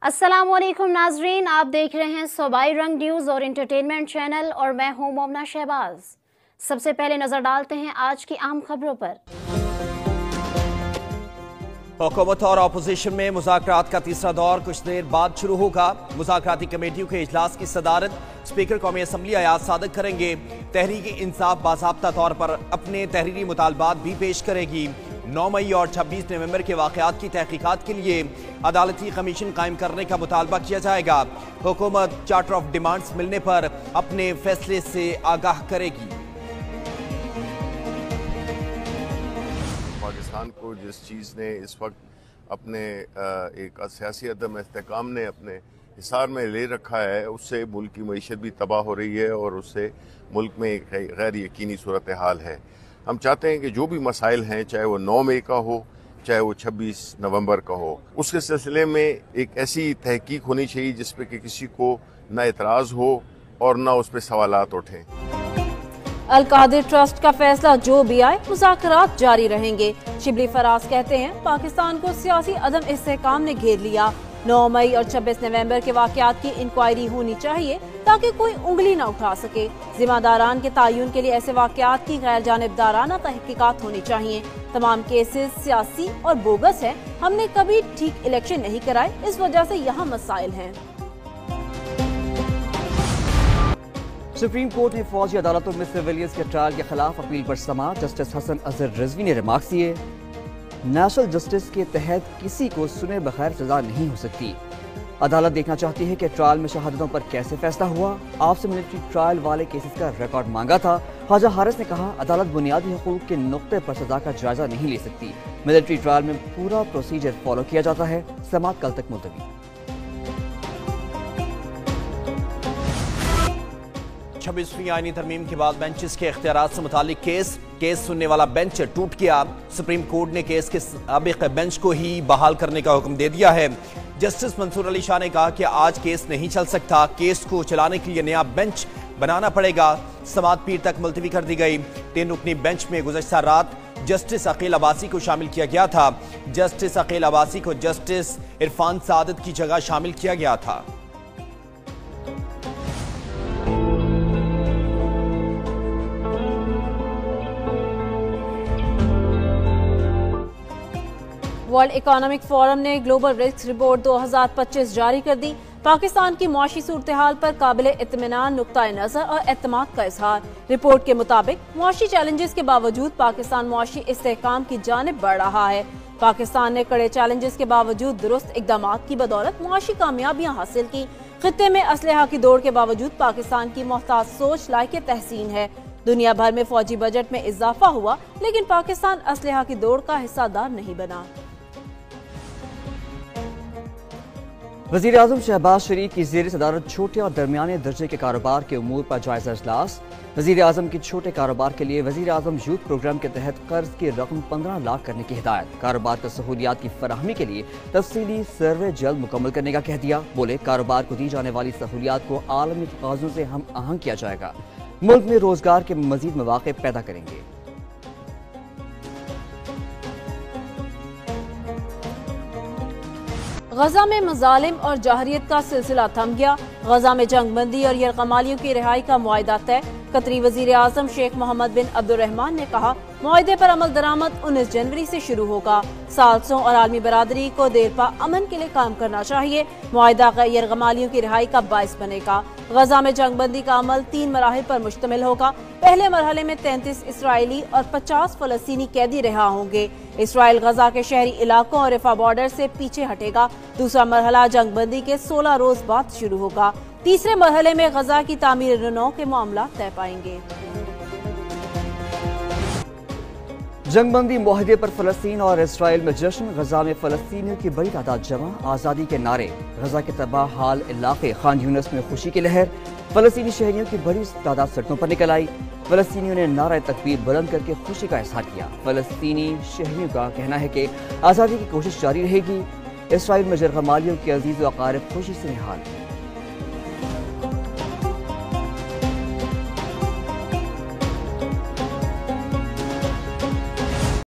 अस्सलामुअलैकुम नाजरीन, आप देख रहे हैं सूबाई रंग न्यूज़ और इंटरटेनमेंट चैनल और मैं हूं मोमना शहबाज। सबसे पहले नजर डालते हैं आज की अहम खबरों पर। हुकूमत और अपोजिशन में मुज़ाकरात का तीसरा दौर कुछ देर बाद शुरू होगा। मुज़ाकराती कमेटियों के इजलास की सदारत स्पीकर कौमी असम्बली अयाज सादिक करेंगे। तहरीक इंसाफ बाज़ाब्ता तौर पर अपने तहरीरी मुतालबात भी पेश करेगी। 9 मई और 26 नवंबर के वाक़यात की तहकीकात के लिए अदालती कमीशन कायम करने का मुतालबा किया जाएगा। हुकूमत चार्टर ऑफ डिमांड्स मिलने पर अपने फैसले से आगाह करेगी। पाकिस्तान को जिस चीज़ ने इस वक्त अपने एक सियासी अदम इस्तेहकाम ने अपने हिसार में ले रखा है, उससे मुल्क की मईशत भी तबाह हो रही है और उससे मुल्क में एक गैर यकीनी सूरत हाल है। हम चाहते हैं कि जो भी मसाइल हैं, चाहे वो 9 मई का हो, चाहे वो 26 नवंबर का हो, उसके सिलसिले में एक ऐसी तहकीक होनी चाहिए जिस पे कि किसी को ना एतराज़ हो और ना उस पर सवालात उठें। अल-कादिर ट्रस्ट का फैसला जो भी आए, मुज़ाकरात जारी रहेंगे। शिबली फराज कहते हैं पाकिस्तान को सियासी अदम इस्तेहकाम ने घेर लिया। 9 मई और 26 नवंबर के वाक़यात की इंक्वायरी होनी चाहिए ताकि कोई उंगली न उठा सके। जिम्मेदारान के तयन के लिए ऐसे वाक़यात की गैर जानिबदाराना तहकीकात होनी चाहिए। तमाम केसेस सियासी और बोगस हैं। हमने कभी ठीक इलेक्शन नहीं कराए, इस वजह से यहाँ मसाइल हैं। सुप्रीम कोर्ट ने फौजी अदालतों में सिविलियंस के ट्रायल के खिलाफ अपील पर समाअत जस्टिस हसन अजहर रिजवी ने रिमार्क्स दिए। नेशनल जस्टिस के तहत किसी को सुने बगैर सजा नहीं हो सकती। अदालत देखना चाहती है कि ट्रायल में शहादतों पर कैसे फैसला हुआ। आपसे मिलिट्री ट्रायल वाले केसेस का रिकॉर्ड मांगा था। ख्वाजा हारिस ने कहा अदालत बुनियादी हुकूक के नुक्ते पर सजा का जायजा नहीं ले सकती। मिलिट्री ट्रायल में पूरा प्रोसीजर फॉलो किया जाता है। समाअत कल तक मुलतवी। 26वीं आईनी तरमीम के बाद बेंचेस के इख्तियारात से मुतालिक केस सुनने वाला बेंच टूट गया। सुप्रीम कोर्ट ने केस के साबिक बेंच को ही बहाल करने का हुक्म दे दिया है। जस्टिस मंसूर अली शाह ने कहा कि आज केस नहीं चल सकता, केस को चलाने के लिए नया बेंच बनाना पड़ेगा। समाअत पीर तक मुलतवी कर दी गई। 3 रुकनी बेंच में गुज़श्ता रात जस्टिस अकील अब्बासी को शामिल किया गया था। जस्टिस अकील अब्बासी को जस्टिस इरफान सादत की जगह शामिल किया गया था। वर्ल्ड इकोनॉमिक फोरम ने ग्लोबल रिस्क रिपोर्ट 2025 जारी कर दी। पाकिस्तान की मुआशी सूरत हाल पर काबिल इत्मीनान नुक्ता नजर और एतमाद का इजहार। रिपोर्ट के मुताबिक मुआशी चैलेंजेस के बावजूद पाकिस्तान मुआशी इस्तेहकाम की जानिब बढ़ रहा है। पाकिस्तान ने कड़े चैलेंजेस के बावजूद दुरुस्त इकदाम की बदौलत मुआशी कामयाबियां हासिल की। खित्ते में असलहा की दौड़ के बावजूद पाकिस्तान की मोहताज सोच लायक तहसीन है। दुनिया भर में फौजी बजट में इजाफा हुआ, लेकिन पाकिस्तान असलहा की दौड़ का हिस्सादार नहीं बना। वज़ीर आज़म शहबाज शरीफ की ज़ेर सदारत छोटे और दरमियाने दर्जे के कारोबार के उमूर पर जायजा इजलास। वज़ीर आज़म की छोटे कारोबार के लिए वज़ीर आज़म यूथ प्रोग्राम के तहत कर्ज की रकम 15 लाख करने की हिदायत। कारोबार को सहूलियात की फराहमी के लिए तफसीली सर्वे जल्द मुकम्मल करने का कह दिया। बोले कारोबार को दी जाने वाली सहूलियात को आलमी तकाज़ों से हम आहंग किया जाएगा। मुल्क में रोजगार के मजीद मौके पैदा करेंगे। गजा में मजालिम और जहरियत का सिलसिला थम गया। गजा में जंगबंदी और यरगमालियों की रिहाई का मुआहदा तय। कतरी वजीर आजम शेख मोहम्मद बिन अब्दुर्रहमान ने कहा मुआहदे पर अमल दरामद 19 जनवरी से शुरू होगा। सालसों और आलमी बरादरी को देरपा अमन के लिए काम करना चाहिए। मुआहदा यरगमालियों की रिहाई का बाइस बनेगा। गजा में जंगबंदी का अमल 3 मराहिल पर मुश्तमिल होगा। पहले मरहले में 33 इसराइली और 50 फलस्तीनी कैदी रिहा होंगे। इसराइल गजा के शहरी इलाकों और रिफा बॉर्डर से पीछे हटेगा। दूसरा मरहला जंगबंदी के 16 रोज बाद शुरू होगा। तीसरे मरहले में गजा की तामीर नौ के मामला तय पाएंगे। जंगबंदी मुआहदे पर फलस्तीन और इसराइल में जश्न। गजा में फलस्तीनियों की बड़ी तादाद जमा। आज़ादी के नारे। गजा के तबाह हाल इलाके खान यूनिस में खुशी की लहर। फलस्तीनी शहरियों की बड़ी तादाद सड़कों पर निकल आई। फलस्तीनियों ने नारा तकबीर बुलंद करके खुशी का इजहार किया। फलस्तीनी शहरियों का कहना है कि आज़ादी की कोशिश जारी रहेगी। इसराइल में यरगमालियों के अजीज व अकारिब खुशी से निहाल।